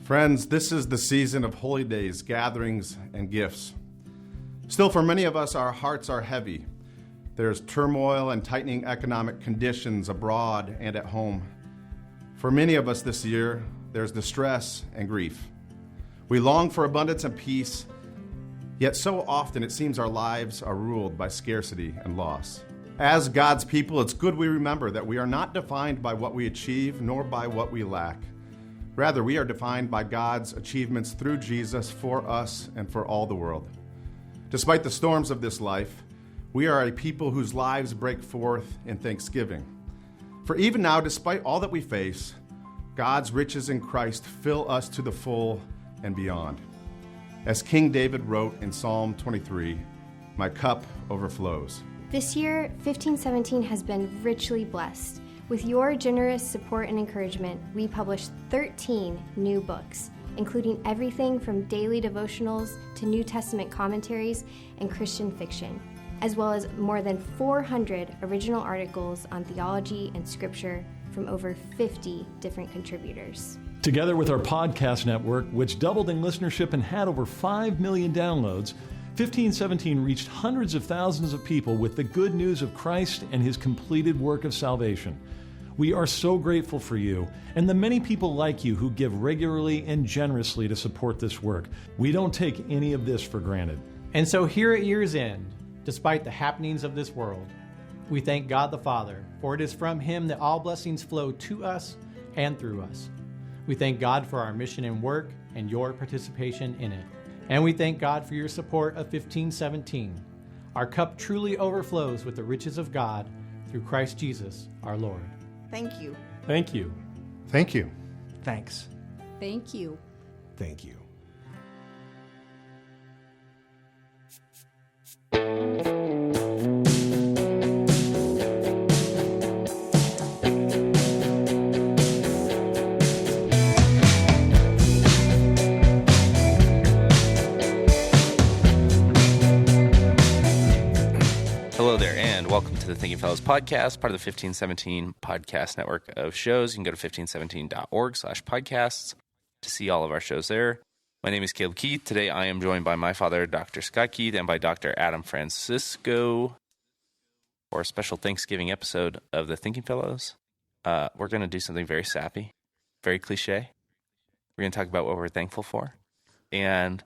Friends, this is the season of holy days, gatherings, and gifts. Still, for many of us, our hearts are heavy. There's turmoil and tightening economic conditions abroad and at home. For many of us this year, there's distress and grief. We long for abundance and peace, yet so often it seems our lives are ruled by scarcity and loss. As God's people, it's good we remember that we are not defined by what we achieve nor by what we lack. Rather, we are defined by God's achievements through Jesus for us and for all the world. Despite the storms of this life, we are a people whose lives break forth in thanksgiving. For even now, despite all that we face, God's riches in Christ fill us to the full and beyond. As King David wrote in Psalm 23, "My cup overflows." This year, 1517 has been richly blessed. With your generous support and encouragement, we published 13 new books, including everything from daily devotionals to New Testament commentaries and Christian fiction, as well as more than 400 original articles on theology and scripture from over 50 different contributors. Together with our podcast network, which doubled in listenership and had over 5 million downloads, 1517 reached hundreds of thousands of people with the good news of Christ and his completed work of salvation. We are so grateful for you and the many people like you who give regularly and generously to support this work. We don't take any of this for granted. And so here at year's end, despite the happenings of this world, we thank God the Father, for it is from him that all blessings flow to us and through us. We thank God for our mission and work and your participation in it. And we thank God for your support of 1517. Our cup truly overflows with the riches of God through Christ Jesus, our Lord. Thank you. Thank you. Thank you. Thanks. Thank you. Thank you. Hello there, and welcome to the Thinking Fellows podcast, part of the 1517 podcast network of shows. You can go to 1517.org/podcasts to see all of our shows there. My name is Caleb Keith. Today I am joined by my father, Dr. Scott Keith, and by Dr. Adam Francisco for a special Thanksgiving episode of the Thinking Fellows. We're going to do something very sappy, very cliche. We're going to talk about what we're thankful for. And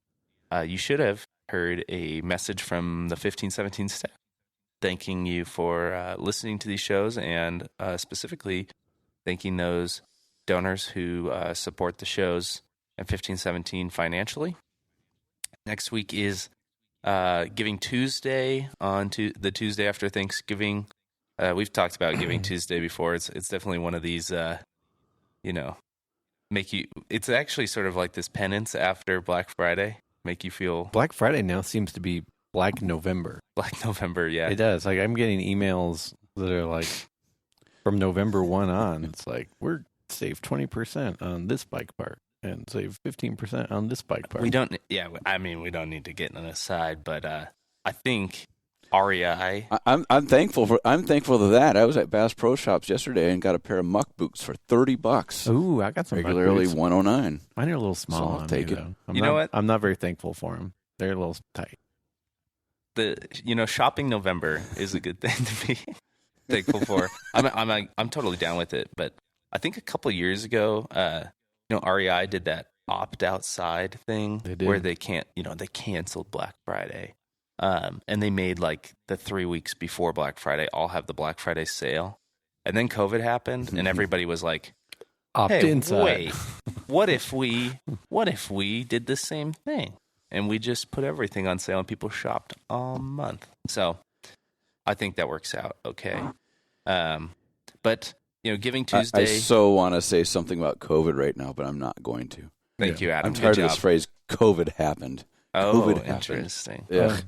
you should have heard a message from the 1517 staff thanking you for listening to these shows, and specifically thanking those donors who support the shows at 1517 financially. Next week is Giving Tuesday, on to the Tuesday after Thanksgiving. We've talked about Giving Tuesday before. It's definitely one of these, make you. It's actually sort of like this penance after Black Friday, make you feel. Black Friday now seems to be Black November. Black November, yeah. It does. Like, I'm getting emails that are like, from November 1 on, it's like, we're save 20% on this bike part and save 15% on this bike part. We don't need to get in an aside, but I think REI. I'm thankful for that. I was at Bass Pro Shops yesterday and got a pair of muck boots for $30. Ooh, I got some regularly muck boots. $109. Mine are a little small. So I'll take it. You know what? I'm not very thankful for them. They're a little tight. Shopping November is a good thing to be thankful for. I'm totally down with it, but I think a couple of years ago, REI did that opt outside thing where they canceled Black Friday, and they made like the 3 weeks before Black Friday all have the Black Friday sale, and then COVID happened, and everybody was like, opt inside. Wait, what if we did the same thing? And we just put everything on sale and people shopped all month. So I think that works out okay. But, Giving Tuesday. I so want to say something about COVID right now, but I'm not going to. Thank you, Adam. I'm tired of this phrase, COVID happened. Oh, COVID interesting. Yeah.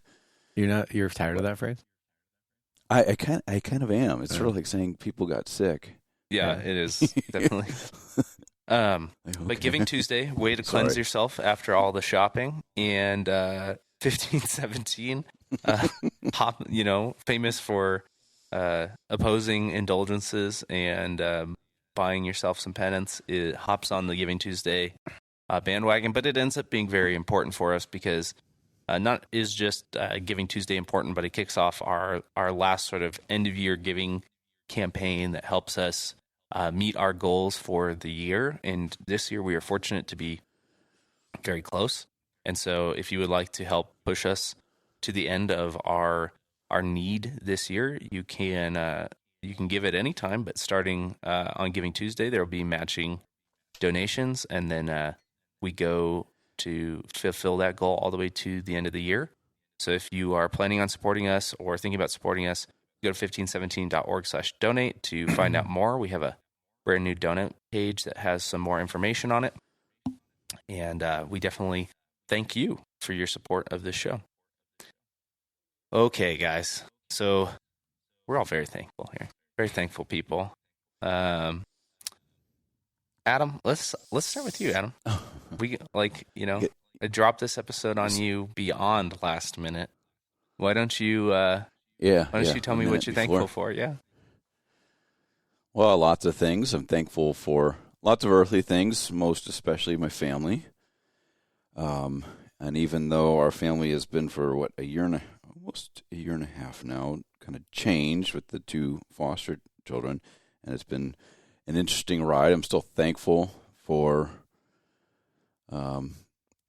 You're tired of that phrase? I kind of am. It's sort of like saying people got sick. Yeah, it is, definitely. But Giving Tuesday, way to cleanse yourself after all the shopping, and 1517, famous for opposing indulgences and buying yourself some penance. It hops on the Giving Tuesday bandwagon, but it ends up being very important for us because not is just Giving Tuesday important, but it kicks off our last sort of end of year giving campaign that helps us meet our goals for the year. And this year we are fortunate to be very close. And so if you would like to help push us to the end of our need this year, you can give at any time, but starting on Giving Tuesday, there will be matching donations, and then we go to fulfill that goal all the way to the end of the year. So if you are planning on supporting us or thinking about supporting us, go to 1517.org/donate to find out more. We have a brand new donate page that has some more information on it. And we definitely thank you for your support of this show. Okay, guys. So we're all very thankful here. Very thankful people. Adam, let's start with you, Adam. We I dropped this episode on you beyond last minute. Why don't you you tell me what you're thankful for? Yeah. Well, lots of things. I'm thankful for lots of earthly things, most especially my family. And even though our family has been for almost a year and a half now, kind of changed with the two foster children, and it's been an interesting ride. I'm still thankful for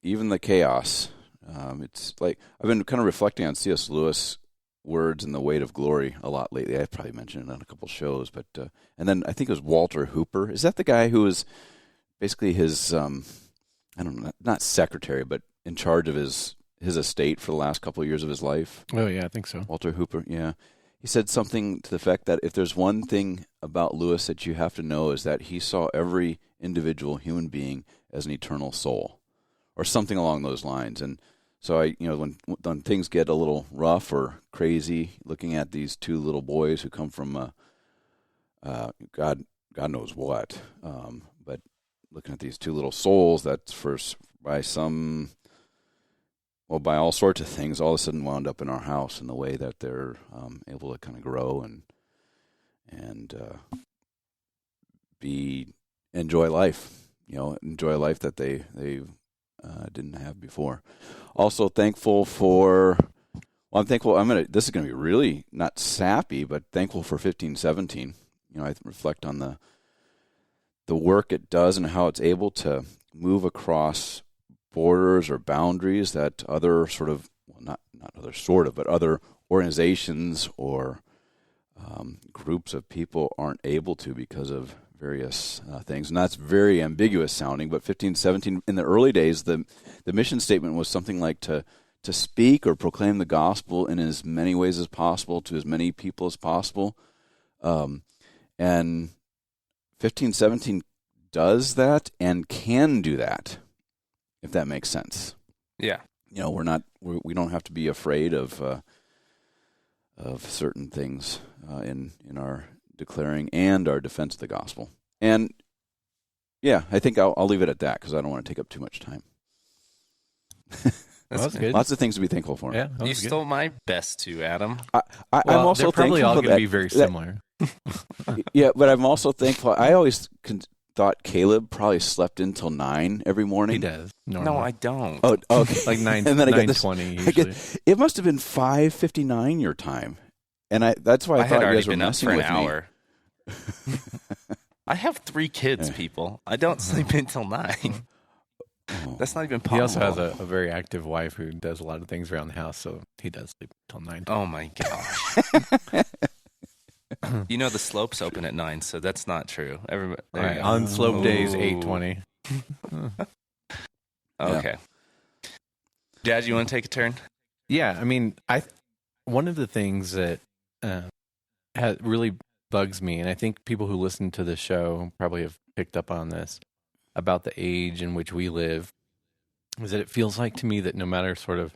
even the chaos. It's like I've been kind of reflecting on C.S. Lewis' words and the weight of glory a lot lately. I probably mentioned it on a couple of shows, but and then I think it was Walter Hooper. Is that the guy who was basically his I don't know, not secretary, but in charge of his estate for the last couple of years of his life? Oh yeah, I think so. Walter Hooper, yeah. He said something to the effect that if there's one thing about Lewis that you have to know is that he saw every individual human being as an eternal soul, or something along those lines. And so when things get a little rough or crazy, looking at these two little boys who come from God knows what, but looking at these two little souls that by all sorts of things, all of a sudden wound up in our house in the way that they're able to kind of grow and enjoy life, enjoy a life that they didn't have before. Also thankful for, I'm thankful, this is going to be really not sappy, but thankful for 1517. I reflect on the work it does and how it's able to move across borders or boundaries that other other organizations or groups of people aren't able to because of various things. And that's very ambiguous sounding, but 1517, in the early days, the mission statement was something like to speak or proclaim the gospel in as many ways as possible to as many people as possible. And 1517 does that and can do that, if that makes sense. Yeah. We don't have to be afraid of certain things in our declaring and our defense of the gospel. And yeah, I think I'll leave it at that because I don't want to take up too much time. That's good. Lots of things to be thankful for. Yeah, you stole my best too, Adam. I'm also they're probably all thankful going to be very similar. Yeah, but I'm also thankful. I always thought Caleb probably slept until 9 every morning. He does. No, I don't. Oh, okay. Like 9, and then 9:20 usually. It must have been 5:59 your time, and that's why I thought you guys were messing with me. I had already been up for an hour. I have 3 kids, people. I don't sleep until 9. That's not even possible. He also has a very active wife who does a lot of things around the house, so he does sleep until 9. Oh my gosh. The slopes open at 9, so that's not true. Everybody, right, on slope days, 8:20. Okay. Dad, you want to take a turn? Yeah, one of the things that really bugs me, and I think people who listen to the show probably have picked up on this, about the age in which we live, is that it feels like to me that no matter sort of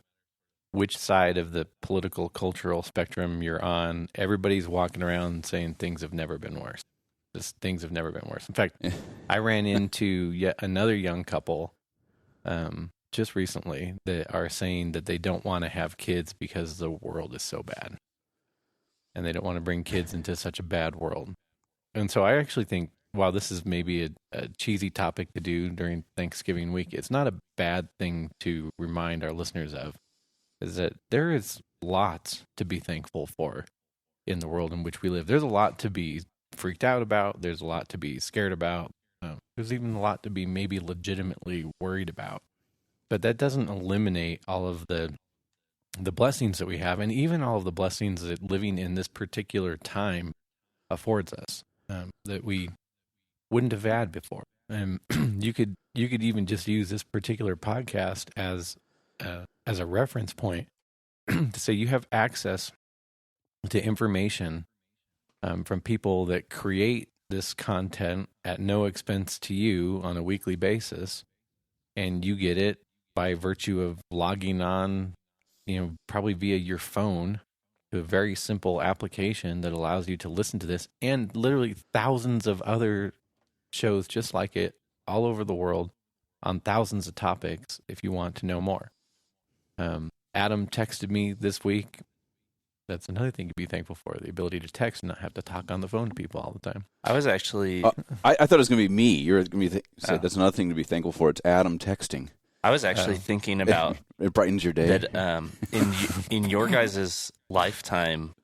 which side of the political, cultural spectrum you're on, everybody's walking around saying things have never been worse. Just things have never been worse. In fact, I ran into yet another young couple just recently that are saying that they don't want to have kids because the world is so bad. And they don't want to bring kids into such a bad world. And so I actually think while this is maybe a cheesy topic to do during Thanksgiving week, it's not a bad thing to remind our listeners of, is that there is lots to be thankful for in the world in which we live. There's a lot to be freaked out about. There's a lot to be scared about. There's even a lot to be maybe legitimately worried about. But that doesn't eliminate all of the blessings that we have, and even all of the blessings that living in this particular time affords us, that we wouldn't have had before. And you could even just use this particular podcast as a reference point to say you have access to information from people that create this content at no expense to you on a weekly basis, and you get it by virtue of logging on, probably via your phone, to a very simple application that allows you to listen to this and literally thousands of other shows just like it all over the world on thousands of topics if you want to know more. Adam texted me this week. That's another thing to be thankful for, the ability to text and not have to talk on the phone to people all the time. I was actually... I thought it was going to be me. You're going to be that's another thing to be thankful for. It's Adam texting. I was actually thinking about... It brightens your day. That in your guys' lifetime,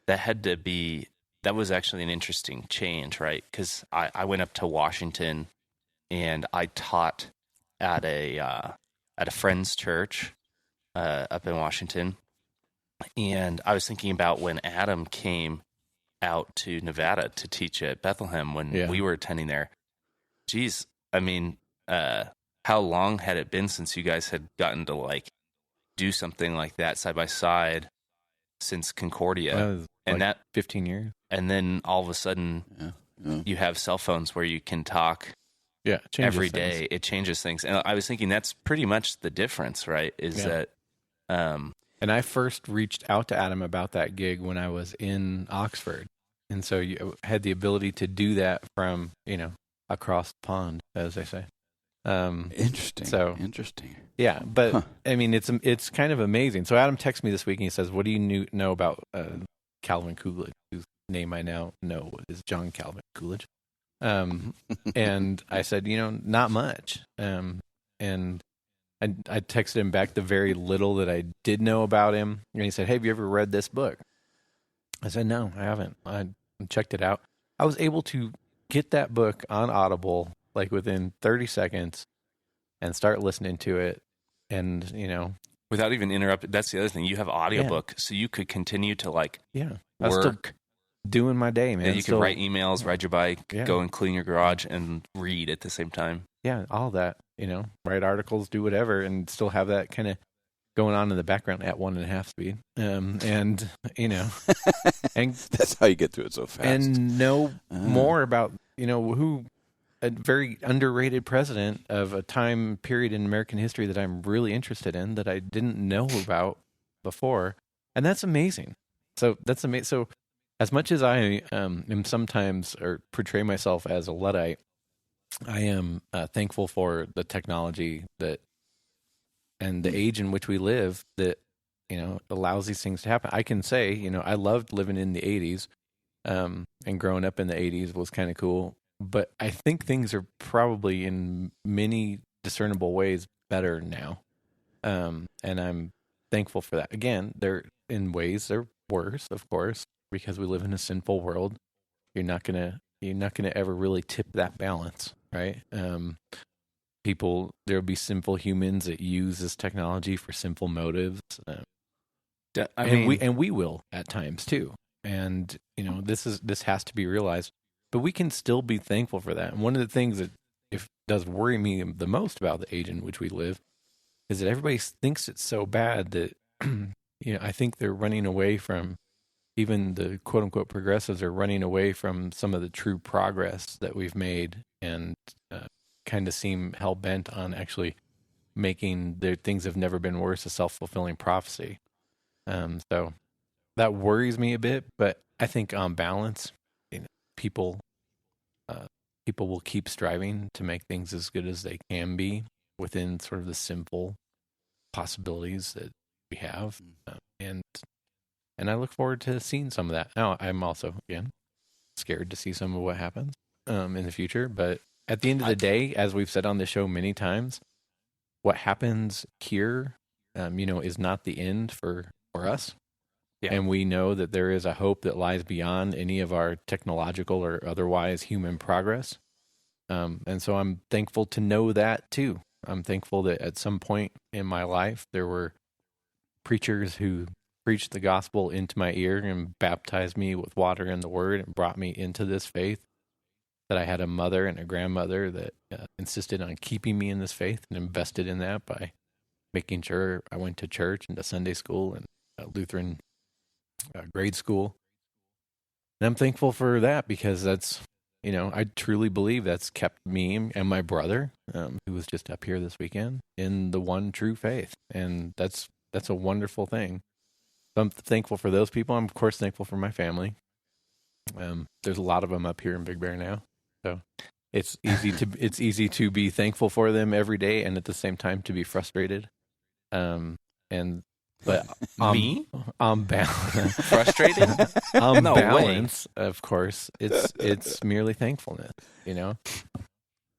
that was actually an interesting change, right? Because I went up to Washington and I taught at a friend's church up in Washington. And I was thinking about when Adam came out to Nevada to teach at Bethlehem when we were attending there. Geez, I mean, how long had it been since you guys had gotten to do something like that side by side since Concordia? And that 15 years. And then all of a sudden you have cell phones where you can talk every day. Things. It changes things. And I was thinking that's pretty much the difference, right? That and I first reached out to Adam about that gig when I was in Oxford. And so you had the ability to do that from, across the pond, as they say. Interesting. So interesting. Yeah, but I mean, it's kind of amazing. So Adam texts me this week and he says, "What do you know about Calvin Coolidge, whose name I now know is John Calvin Coolidge?" And I said, not much. And I texted him back the very little that I did know about him. And he said, "Hey, have you ever read this book?" I said, "No, I haven't. I checked it out." I was able to get that book on Audible within 30 seconds and start listening to it. And, without even interrupting. That's the other thing. You have audiobook, so you could continue to I was still work. Doing my day, man. Yeah, you could write emails, ride your bike, go and clean your garage, and read at the same time. Yeah, all that. Write articles, do whatever, and still have that kind of going on in the background at 1.5 speed. And and that's how you get through it so fast. And know more about who a very underrated president of a time period in American history that I'm really interested in that I didn't know about before, and that's amazing. So that's amazing. So as much as I am sometimes or portray myself as a Luddite, I am thankful for the technology and the age in which we live that allows these things to happen. I can say I loved living in the 80s, and growing up in the 80s was kind of cool. But I think things are probably in many discernible ways better now, and I'm thankful for that. Again, they're worse, of course, because we live in a sinful world. You're not gonna ever really tip that balance, right? There'll be sinful humans that use this technology for sinful motives, and we will at times too. And this has to be realized. But we can still be thankful for that. And one of the things that does worry me the most about the age in which we live is that everybody thinks it's so bad that I think they're running away from, even the quote unquote progressives are running away from some of the true progress that we've made, and kind of seem hell bent on actually making their things have never been worse a self-fulfilling prophecy. So that worries me a bit, but I think on balance, people will keep striving to make things as good as they can be within sort of the simple possibilities that we have, and I look forward to seeing some of that. Now, I'm also again scared to see some of what happens, in the future. But at the end of the day, as we've said on the show many times, what happens here, is not the end for us. Yeah. And we know that there is a hope that lies beyond any of our technological or otherwise human progress. And so I'm thankful to know that too. I'm thankful that at some point in my life, there were preachers who preached the gospel into my ear and baptized me with water and the word and brought me into this faith, that I had a mother and a grandmother that insisted on keeping me in this faith and invested in that by making sure I went to church and to Sunday school and Lutheran grade school. And I'm thankful for that, because that's, I truly believe that's kept me and my brother, who was just up here this weekend, in the one true faith. And that's a wonderful thing. So I'm thankful for those people. I'm, of course, thankful for my family. There's a lot of them up here in Big Bear now. So it's easy to be thankful for them every day, and at the same time to be frustrated. But Me? On balance, Frustrated? on No balance, of course, it's merely thankfulness.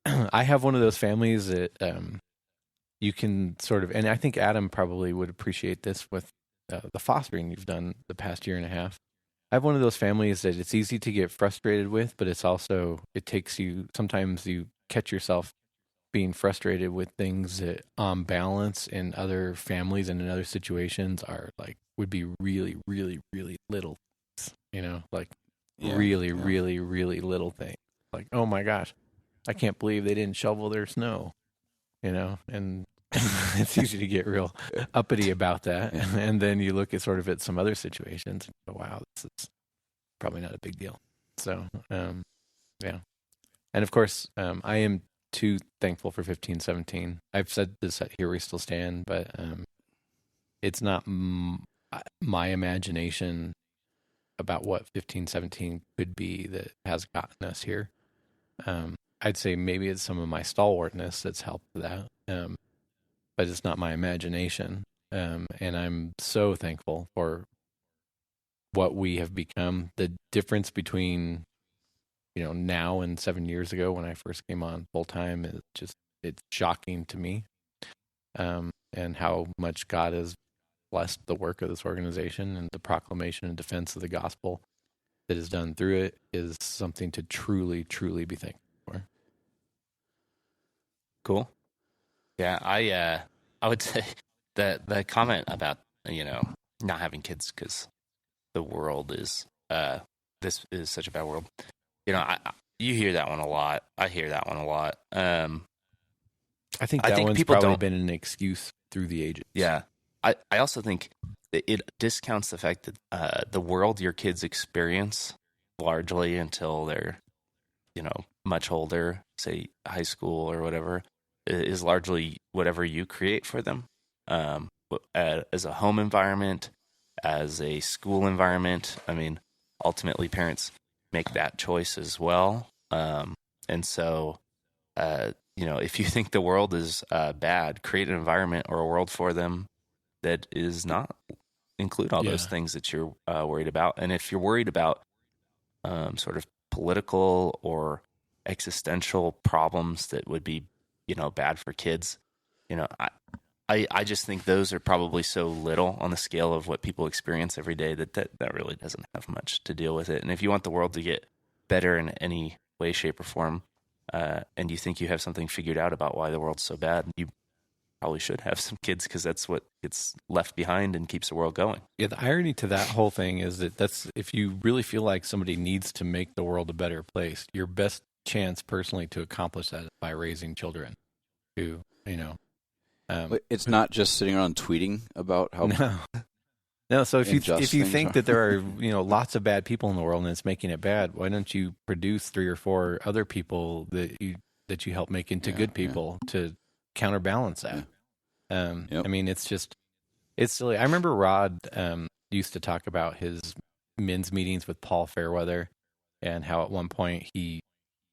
I have one of those families that you can sort of, and I think Adam probably would appreciate this with the fostering you've done the past year and a half. I have one of those families that it's easy to get frustrated with, but it takes you, sometimes you catch yourself being frustrated with things that on balance in other families and in other situations would be really, really, really little things, really, really little things. Like, oh my gosh, I can't believe they didn't shovel their snow, and it's easy to get real uppity about that. And then you look at some other situations and go, wow, this is probably not a big deal. So, yeah. And of course, I am too thankful for 1517. I've said this at Here We Still Stand, but it's not my imagination about what 1517 could be that has gotten us here. I'd say maybe it's some of my stalwartness that's helped that, but it's not my imagination. And I'm so thankful for what we have become. The difference between now and 7 years ago when I first came on full time is it's shocking to me. And how much God has blessed the work of this organization, and the proclamation and defense of the gospel that is done through it is something to truly, truly be thankful for. Cool. Yeah, I would say that the comment about, not having kids because the world is, this is such a bad world. You hear that one a lot. I hear that one a lot. I think one's people probably don't, been an excuse through the ages. Yeah. I also think that it discounts the fact that the world your kids experience largely until they're, much older, say high school or whatever, is largely whatever you create for them. As a home environment, as a school environment. I mean, ultimately parents make that choice as well. And so, if you think the world is bad, create an environment or a world for them that is not include all those things that you're worried about. And if you're worried about sort of political or existential problems that would be, bad for kids, I just think those are probably so little on the scale of what people experience every day that really doesn't have much to deal with it. And if you want the world to get better in any way, shape, or form, and you think you have something figured out about why the world's so bad, you probably should have some kids, because that's what gets left behind and keeps the world going. Yeah, the irony to that whole thing is that's if you really feel like somebody needs to make the world a better place, your best chance personally to accomplish that is by raising children who, but it's not just sitting around tweeting about how no. So if you think are. that there are lots of bad people in the world and it's making it bad, why don't you produce 3 or 4 other people that you help make into good people to counterbalance that? I mean, it's silly. I remember Rod used to talk about his men's meetings with Paul Fairweather, and how at one point he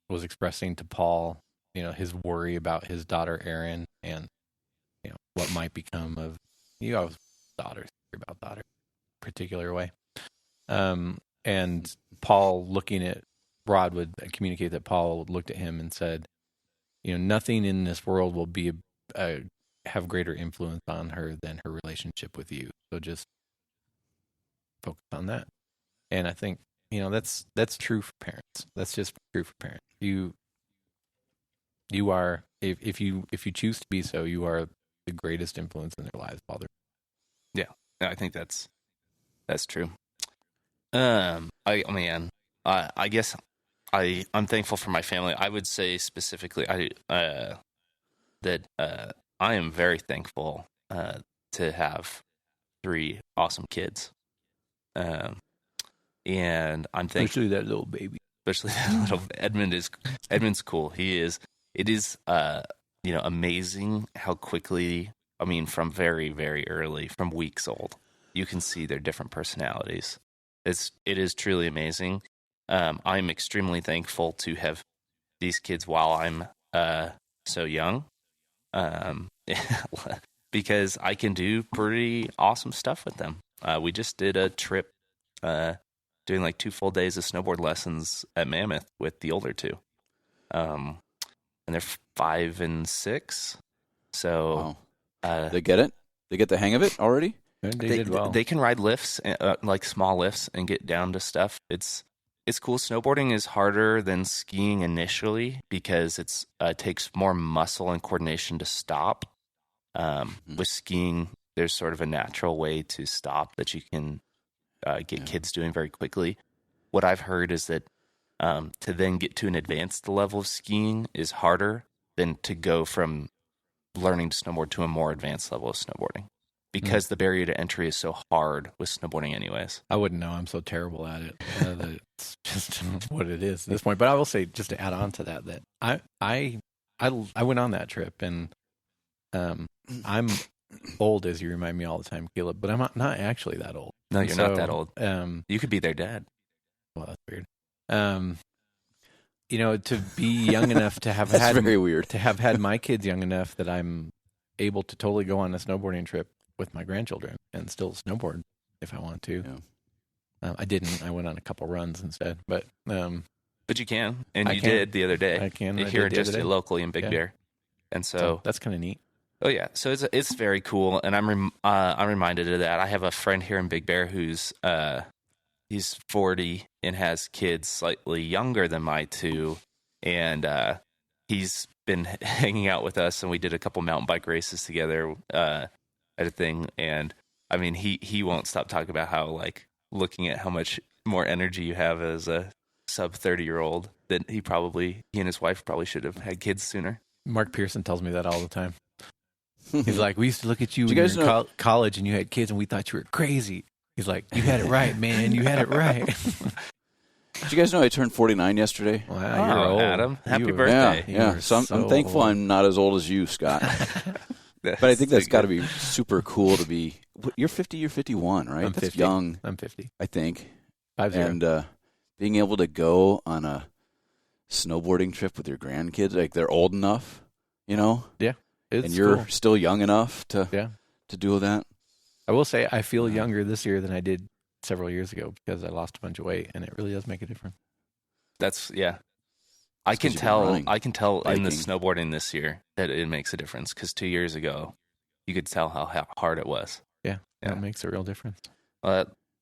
was expressing to Paul, his worry about his daughter Erin, and what might become of always daughters, about daughter, particular way. And Paul looking at Rod would communicate that Paul looked at him and said, nothing in this world will be have greater influence on her than her relationship with you. So just focus on that. And I think, that's true for parents. That's just true for parents. You are, if you choose to be so, you are the greatest influence in their lives, Father. Yeah, I think that's true. I guess I'm thankful for my family. I would say specifically, that I am very thankful to have 3 awesome kids. And I'm thankful, especially that little baby. Especially that little Edmund's cool. He is. It is amazing how quickly. I mean, from very, very early, from weeks old, you can see their different personalities. It is truly amazing. I'm extremely thankful to have these kids while I'm so young, because I can do pretty awesome stuff with them. We just did a trip doing like 2 full days of snowboard lessons at Mammoth with the older 2. And they're 5 and 6. So they get it? They get the hang of it already? They did well. They can ride lifts, like small lifts, and get down to stuff. It's cool. Snowboarding is harder than skiing initially because it takes more muscle and coordination to stop. With skiing, there's sort of a natural way to stop that you can get kids doing very quickly. What I've heard is that to then get to an advanced level of skiing is harder than to go from learning to snowboard to a more advanced level of snowboarding, because the barrier to entry is so hard with snowboarding anyways. I wouldn't know. I'm so terrible at it. That it's just what it is at this point. But I will say, just to add on to that I went on that trip, and I'm old, as you remind me all the time, Caleb, but I'm not actually that old. No, you're not that old. You could be their dad. Well, that's weird. To be young enough to have That's very weird. To have had my kids young enough that I'm able to totally go on a snowboarding trip with my grandchildren and still snowboard if I want to. Yeah. I didn't. I went on a couple runs instead, but you can, and you did the other day. I can here just locally in Big Bear, and so that's kind of neat. Oh yeah, so it's very cool, and I'm reminded of that. I have a friend here in Big Bear who's he's 40 and has kids slightly younger than my 2, and he's been hanging out with us, and we did a couple mountain bike races together at a thing, and I mean he won't stop talking about how, like, looking at how much more energy you have as a sub 30-year-old, that he and his wife probably should have had kids sooner. Mark Pearson tells me that all the time. He's like, we used to look at you when you were in college and you had kids and we thought you were crazy. He's like, you had it right, man. You had it right. Did you guys know I turned 49 yesterday? Wow, you're old. Adam. Happy birthday. Yeah. So I'm thankful I'm not as old as you, Scott. But I think that's got to be super cool to be. You're 50, you're 51, right? I'm that's 50. young. I'm 50. I think. 50. And being able to go on a snowboarding trip with your grandkids, like they're old enough, Yeah. And you're still young enough to do that. I will say I feel younger this year than I did several years ago because I lost a bunch of weight, and it really does make a difference. I can tell in biking. the snowboarding this year that it makes a difference, because 2 years ago you could tell how hard it was. Yeah, that makes a real difference.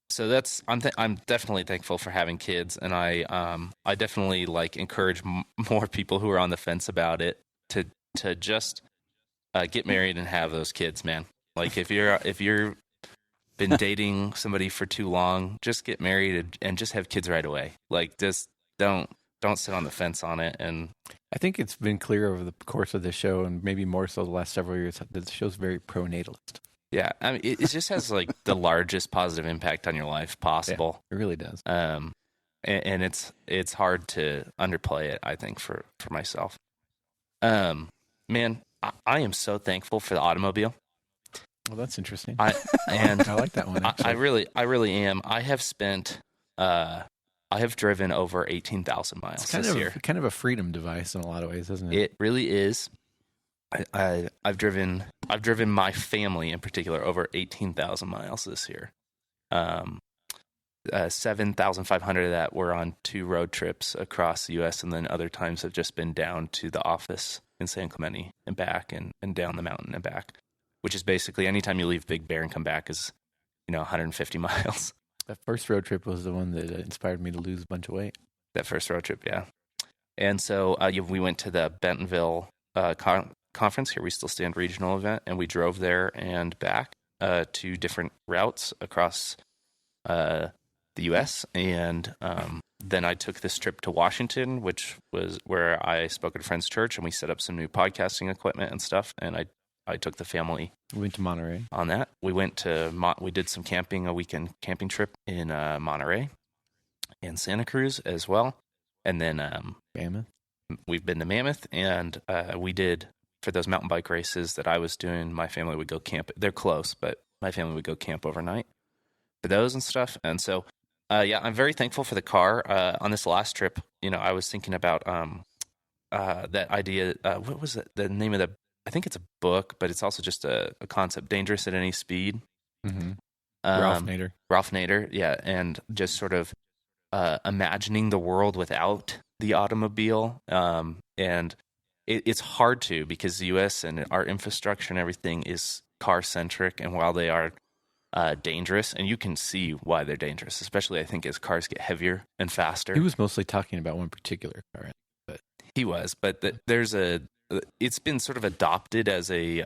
So I'm definitely thankful for having kids, and I definitely encourage more people who are on the fence about it to just get married and have those kids, man. Like if you're been dating somebody for too long, just get married and just have kids right away. Like, just don't sit on the fence on it. And I think it's been clear over the course of the show, and maybe more so the last several years, that the show's very pro-natalist. Yeah, I mean, it just has the largest positive impact on your life possible. Yeah, it really does. And it's hard to underplay it, I think, for myself. Man, I am so thankful for the automobile. Well, that's interesting. I like that one. I really am. I have driven over 18,000 miles this year. Kind of a freedom device in a lot of ways, isn't it? It really is. I've driven my family in particular over 18,000 miles this year. 7,500 of that were on 2 road trips across the U.S., and then other times have just been down to the office in San Clemente and back, and down the mountain and back, which is basically anytime you leave Big Bear and come back is, 150 miles. That first road trip was the one that inspired me to lose a bunch of weight. That first road trip, yeah. And so we went to the Bentonville conference, Here We Still Stand regional event, and we drove there and back 2 different routes across the U.S., and then I took this trip to Washington, which was where I spoke at a friend's church, and we set up some new podcasting equipment and stuff, and I took the family. We went to Monterey. On that. We went to, we did some camping, a weekend camping trip in Monterey and Santa Cruz as well. And then Mammoth. We've been to Mammoth, and we did, for those mountain bike races that I was doing, my family would go camp. They're close, but my family would go camp overnight for those and stuff. And so, I'm very thankful for the car. On this last trip, I was thinking about that idea. What was it? The name of I think it's a book, but it's also just a concept, Dangerous at Any Speed. Mm-hmm. Ralph Nader. Ralph Nader, yeah. And just sort of imagining the world without the automobile. And it's hard to, because the U.S. and our infrastructure and everything is car-centric. And while they are dangerous, and you can see why they're dangerous, especially I think as cars get heavier and faster. He was mostly talking about one particular car. But he was, but it's been sort of adopted as a,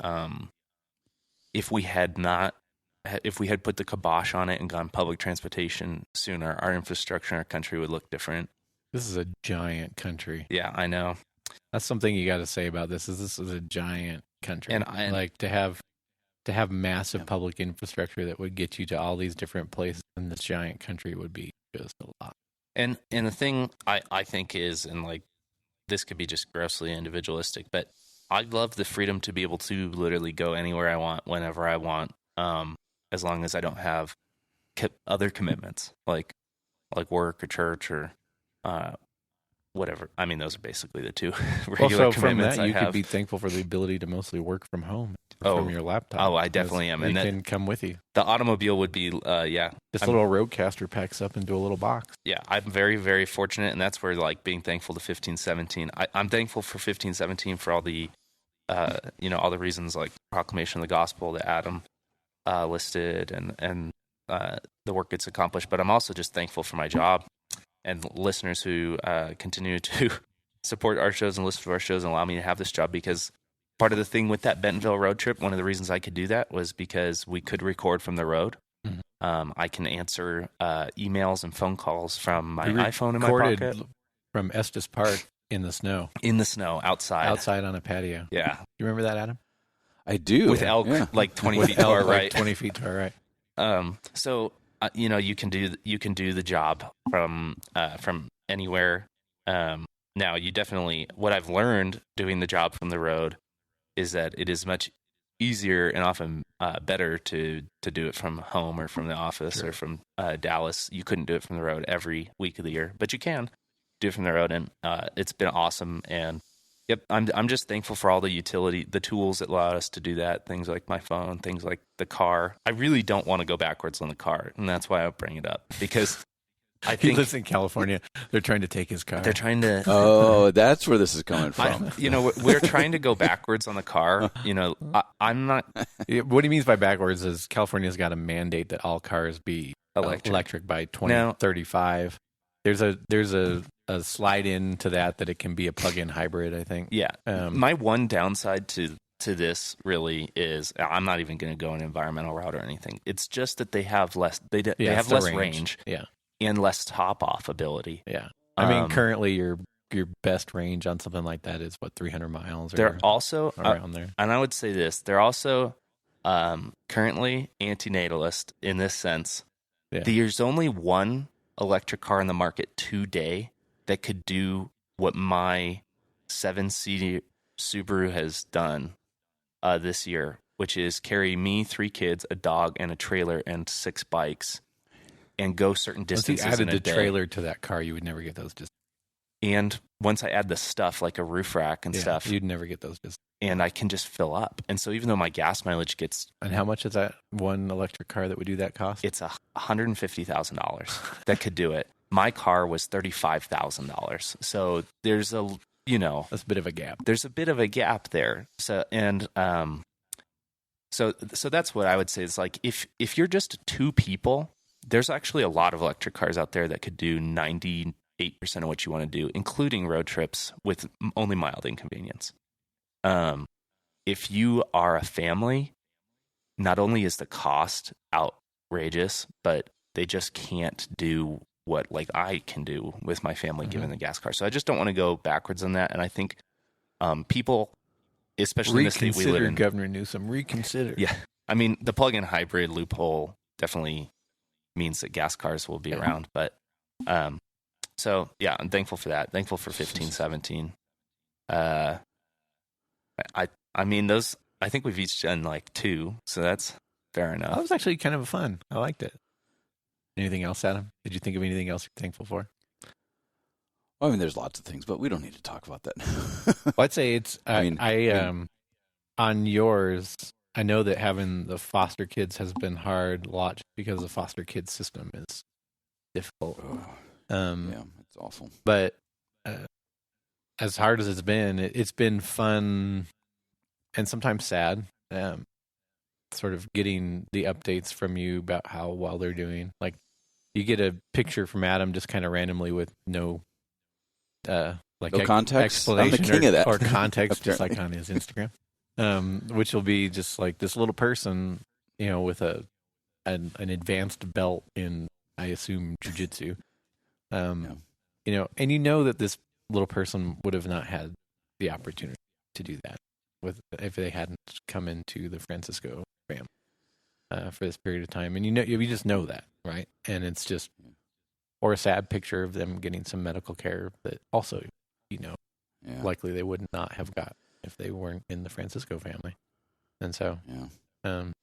if we had put the kibosh on it and gone public transportation sooner, our infrastructure in our country would look different. This is a giant country. Yeah, I know. That's something you got to say about this. This is a giant country. And like to have massive public infrastructure that would get you to all these different places in this giant country would be just a lot. And the thing I think is, and like, this could be just grossly individualistic, but I love the freedom to be able to literally go anywhere I want, whenever I want, as long as I don't have other commitments like work or church or whatever. I mean, those are basically the 2 regular commitments from that, I you have. could be thankful for the ability to mostly work from home, from your laptop. Oh, I definitely am. And can come with you. The automobile would be, This little Roadcaster packs up into a little box. Yeah, I'm very, very fortunate, and that's where, like, being thankful to 1517. I'm thankful for 1517 for all the, all the reasons, like proclamation of the gospel that Adam listed and the work it's accomplished. But I'm also just thankful for my job and listeners who continue to support our shows and listen to our shows and allow me to have this job, because part of the thing with that Bentonville road trip, one of the reasons I could do that was because we could record from the road. Mm-hmm. I can answer emails and phone calls from my iPhone in my pocket. From Estes Park in the snow. In the snow, outside. Outside on a patio. Yeah. You remember that, Adam? I do. With elk, like 20 feet to our right. 20 feet to our right. So, you can do the job from anywhere. Now, you definitely, what I've learned doing the job from the road is that it is much easier and often better to do it from home or from the office or from Dallas. You couldn't do it from the road every week of the year, but you can do it from the road, and it's been awesome. And yep, I'm just thankful for all the the tools that allow us to do that. Things like my phone, things like the car. I really don't want to go backwards on the car, and that's why I bring it up, because I think he lives in California. They're trying to take his car. They're trying to. Oh, that's where this is coming from. We're trying to go backwards on the car. I'm not. What he means by backwards is California's got a mandate that all cars be electric by 2035. There's a slide into that it can be a plug-in hybrid, I think. Yeah. My one downside to this really is, I'm not even going to go an environmental route or anything. It's just that they have less. They have less range. Yeah. And less top-off ability. Yeah. I mean, currently your best range on something like that is, 300 miles? They're also, around there. And I would say this, they're also currently antinatalist in this sense. Yeah. There's only one electric car in the market today that could do what my 7-seater Subaru has done this year, which is carry me, 3 kids, a dog, and a trailer, and 6 bikes, and go certain distances. Once you added in a the day. trailer to that car, you would never get those distances. And once I add the stuff like a roof rack and stuff, you'd never get those distances. and I can just fill up. And so even though my gas mileage gets... And how much is that one electric car that would do that cost? It's $150,000 that could do it. My car was $35,000. So there's that's a bit of a gap. There's a bit of a gap there. So, and, so that's what I would say is like, if you're just two people, there's actually a lot of electric cars out there that could do 98% of what you want to do, including road trips with only mild inconvenience. If you are a family, not only is the cost outrageous, but they just can't do what like I can do with my family given the gas car. So I just don't want to go backwards on that. And I think people, especially in the state we live in, Governor Newsom, reconsider. Yeah, I mean the plug-in hybrid loophole definitely means that gas cars will be around. But so yeah, I'm thankful for that. Thankful for 1517. I mean those. I think we've each done like 2, so that's fair enough. That was actually kind of fun. I liked it. Anything else, Adam? Did you think of anything else you're thankful for? I mean, there's lots of things, but we don't need to talk about that. Well, I'd say it's. On yours, I know that having the foster kids has been hard a lot because the foster kids system is difficult. Yeah, it's awful. But as hard as it's been fun and sometimes sad. Sort of getting the updates from you about how well they're doing. Like you get a picture from Adam just kind of randomly with no context explanation. I'm the king of that. Or context, just like on his Instagram. Which will be just like this little person, with an advanced belt in, I assume, jiu-jitsu. And that this little person would have not had the opportunity to do that if they hadn't come into the Francisco family for this period of time. And you just know that, right? And it's just, or a sad picture of them getting some medical care that also, likely they would not have got if they weren't in the Francisco family. And so,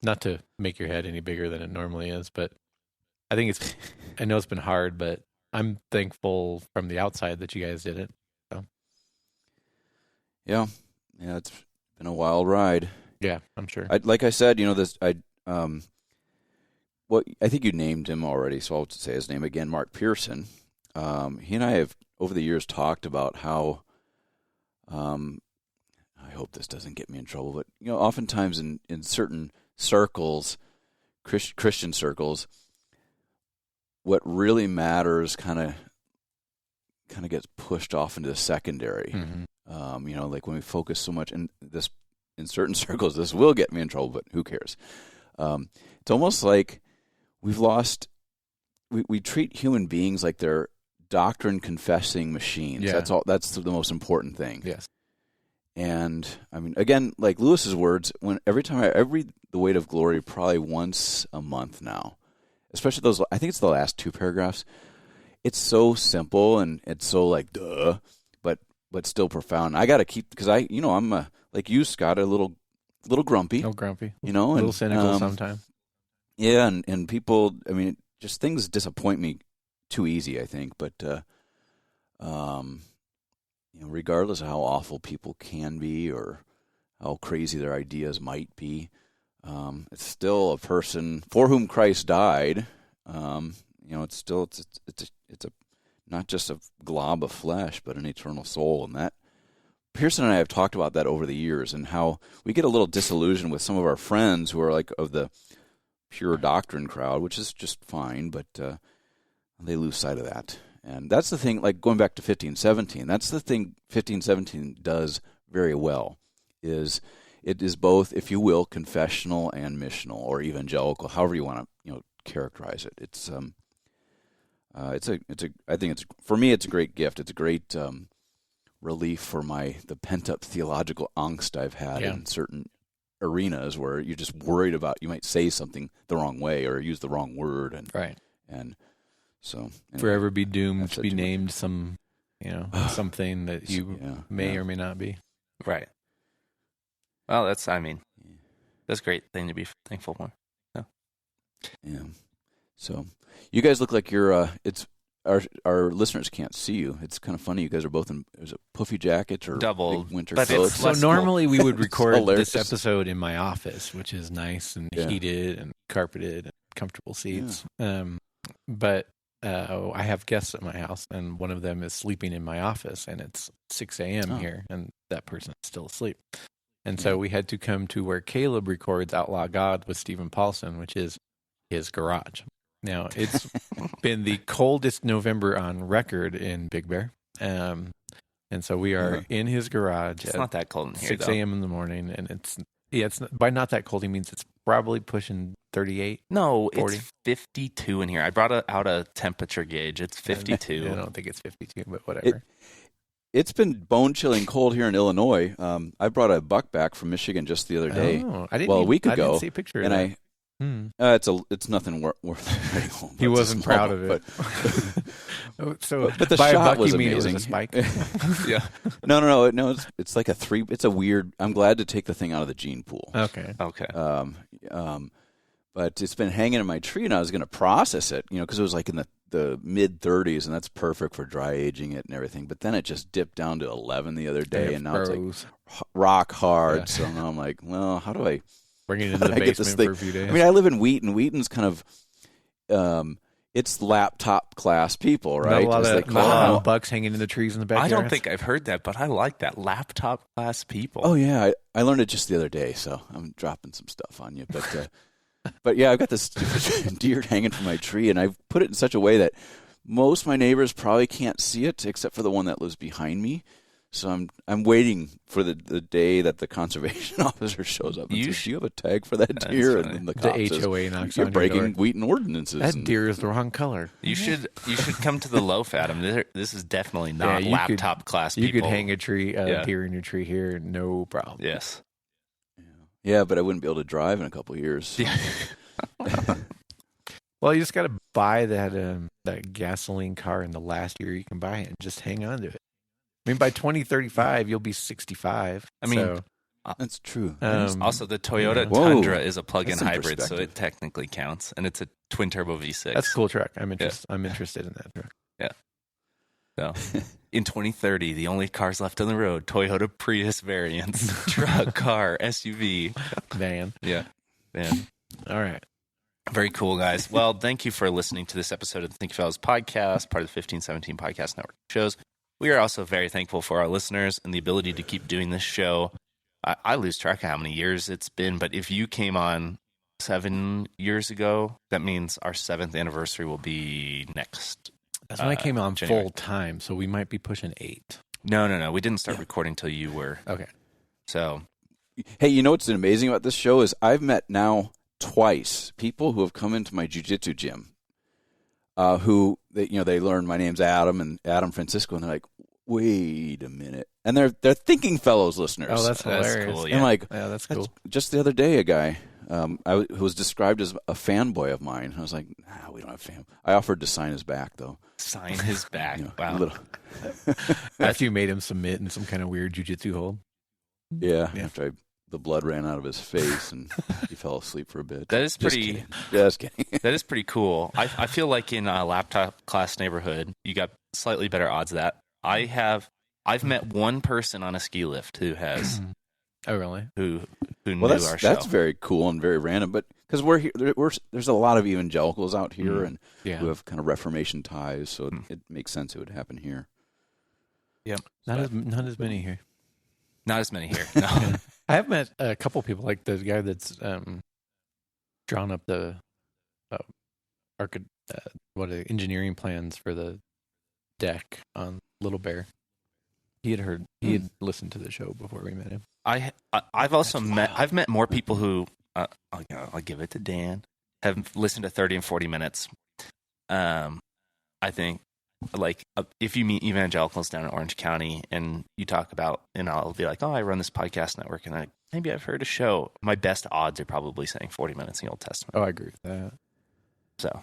not to make your head any bigger than it normally is, but I think I know it's been hard, but I'm thankful from the outside that you guys did it. So. Yeah, it's been a wild ride. Yeah, I'm sure. Like I said, I think you named him already, so I'll say his name again, Mark Pearson. He and I have, over the years, talked about how, I hope this doesn't get me in trouble, but, oftentimes in certain circles, Christian circles, what really matters kind of gets pushed off into the secondary. Mm-hmm. Like when we focus so much in certain circles, this will get me in trouble, but who cares? It's almost like we've lost. We treat human beings like they're doctrine confessing machines. Yeah. That's all. That's the most important thing. Yes. And I mean, again, like Lewis's words, every time I read The Weight of Glory, probably once a month now, especially those. I think it's the last 2 paragraphs. It's so simple and it's so like duh, but still profound. I got to keep, because I'm like you, Scott, a little grumpy. Oh, grumpy. A little cynical sometimes. Yeah, and people, I mean, just things disappoint me too easy, I think. But regardless of how awful people can be or how crazy their ideas might be, it's still a person for whom Christ died. It's still it's a not just a glob of flesh, but an eternal soul. And that, Pearson and I have talked about that over the years, and how we get a little disillusioned with some of our friends who are like of the pure doctrine crowd, which is just fine, but they lose sight of that. And that's the thing, like going back to 1517, that's the thing 1517 does very well, is it is both, if you will, confessional and missional, or evangelical, however you want to characterize it. I think for me, it's a great gift. It's a great relief for the pent-up theological angst I've had in certain arenas where you're just worried about you might say something the wrong way or use the wrong word, and so anyway, forever be doomed to be named some something that you may or may not be. Right. Well, that's a great thing to be thankful for. Yeah. So you guys look like you're our listeners can't see you. It's kind of funny. You guys are both in there's a puffy jacket or double big winter but coats. it's So normally we would record hilarious. this episode in my office, which is nice and Yeah. heated and carpeted and comfortable seats. But I have guests at my house, and one of them is sleeping in my office, and it's 6 a.m. here, and that person is still asleep. And so we had to come to where Caleb records Outlaw God with Stephen Paulson, which is his garage. Now, it's been the coldest November on record in Big Bear. And so we are in his garage It's at not that cold in here, 6 though. a.m. in the morning, and it's by not that cold, he means it's probably pushing 38. No, 40. it's 52 in here. I brought out a temperature gauge. It's 52. I don't think it's 52, but whatever. It's been bone-chilling cold here in Illinois. I brought a buck back from Michigan just the other day. Oh, I didn't. Well, a week I ago, didn't see a picture and of that. it's nothing worth writing home. He It's wasn't small, proud of it. So, but the by shot a buck, was you mean amazing. It was a spike? Yeah. No. It's like a 3. It's a weird. I'm glad to take the thing out of the gene pool. Okay. But it's been hanging in my tree, and I was going to process it, because it was like in the mid 30s, and that's perfect for dry aging it and everything. But then it just dipped down to 11 the other day, and now it's like rock hard. Yeah. So now I'm like, well, how do I bring it into the basement for a few days? I mean, I live in Wheaton. Wheaton's kind of it's laptop class people, right? Not a lot of bucks hanging in the trees in the backyard. I don't think I've heard that, but I like that. Laptop class people. Oh, yeah. I learned it just the other day, so I'm dropping some stuff on you. But but yeah, I've got this deer hanging from my tree, and I've put it in such a way that most of my neighbors probably can't see it, except for the one that lives behind me. So I'm waiting for the day that the conservation officer shows up and says, "Do you have a tag for that deer?" And then the cop says, HOA knocks "You're on breaking your door. Wheaton ordinances." That deer is the wrong color. You should come to the loaf, Adam. This is definitely not laptop class people. You could hang a deer in your tree here, no problem. Yes. Yeah, but I wouldn't be able to drive in a couple of years. Well, you just got to buy that gasoline car in the last year you can buy it and just hang on to it. I mean, by 2035, you'll be 65. I mean, that's true. Also, the Toyota Tundra is a plug-in hybrid, so it technically counts, and it's a twin-turbo V6. That's a cool truck. I'm interested in that truck. Yeah. So, in 2030, the only cars left on the road: Toyota Prius variants, truck, car, SUV, van. Yeah, van. All right. Very cool, guys. Well, thank you for listening to this episode of the Think Fellows podcast, part of the 1517 Podcast Network shows. We are also very thankful for our listeners and the ability to keep doing this show. I lose track of how many years it's been, but if you came on 7 years ago, that means our 7th anniversary will be next. That's when I came on January. full time, so we might be pushing 8. No. We didn't start recording till you were. Okay. So, hey, you know what's amazing about this show is I've met now twice people who have come into my jiu-jitsu gym who they learn my name's Adam Francisco, and they're like, wait a minute, and they're Thinking Fellows listeners. Oh, that's hilarious. Cool, yeah. I'm like, yeah, that's cool. Just the other day, a guy who was described as a fanboy of mine. I was like, we don't have fan. I offered to sign his back, though. Sign his back. Wow. After you made him submit in some kind of weird jiu-jitsu hold. Yeah. After the blood ran out of his face and he fell asleep for a bit. That is pretty. Just kidding. That is pretty cool. I feel like in a laptop class neighborhood, you got slightly better odds of that. I've met one person on a ski lift who has. Oh, really? Who knew our show? That's very cool and very random. But because we're here, there's a lot of evangelicals out here and who have kind of Reformation ties, so it makes sense it would happen here. Yep. Not as many here. Not as many here. No. I have met a couple people, like the guy that's drawn up the engineering plans for the deck on Little Bear. He had listened to the show before we met him. I've also met more people who I'll give it to Dan, have listened to 30 and 40 minutes. I think if you meet evangelicals down in Orange County and you talk about, and I'll be like, I run this podcast network, and maybe I've heard a show. My best odds are probably saying 40 minutes in the Old Testament. Oh, I agree with that. So,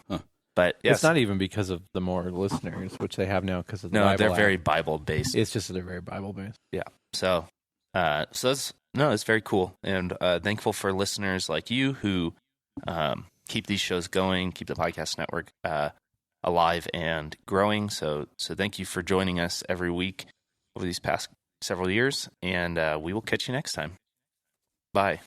but yes. It's not even because of the more listeners, which they have now because of the Bible. No, they're very Bible based. It's just that they're very Bible based. Yeah. So it's very cool, and thankful for listeners like you who keep these shows going, keep the podcast network alive and growing. So thank you for joining us every week over these past several years, and we will catch you next time. Bye.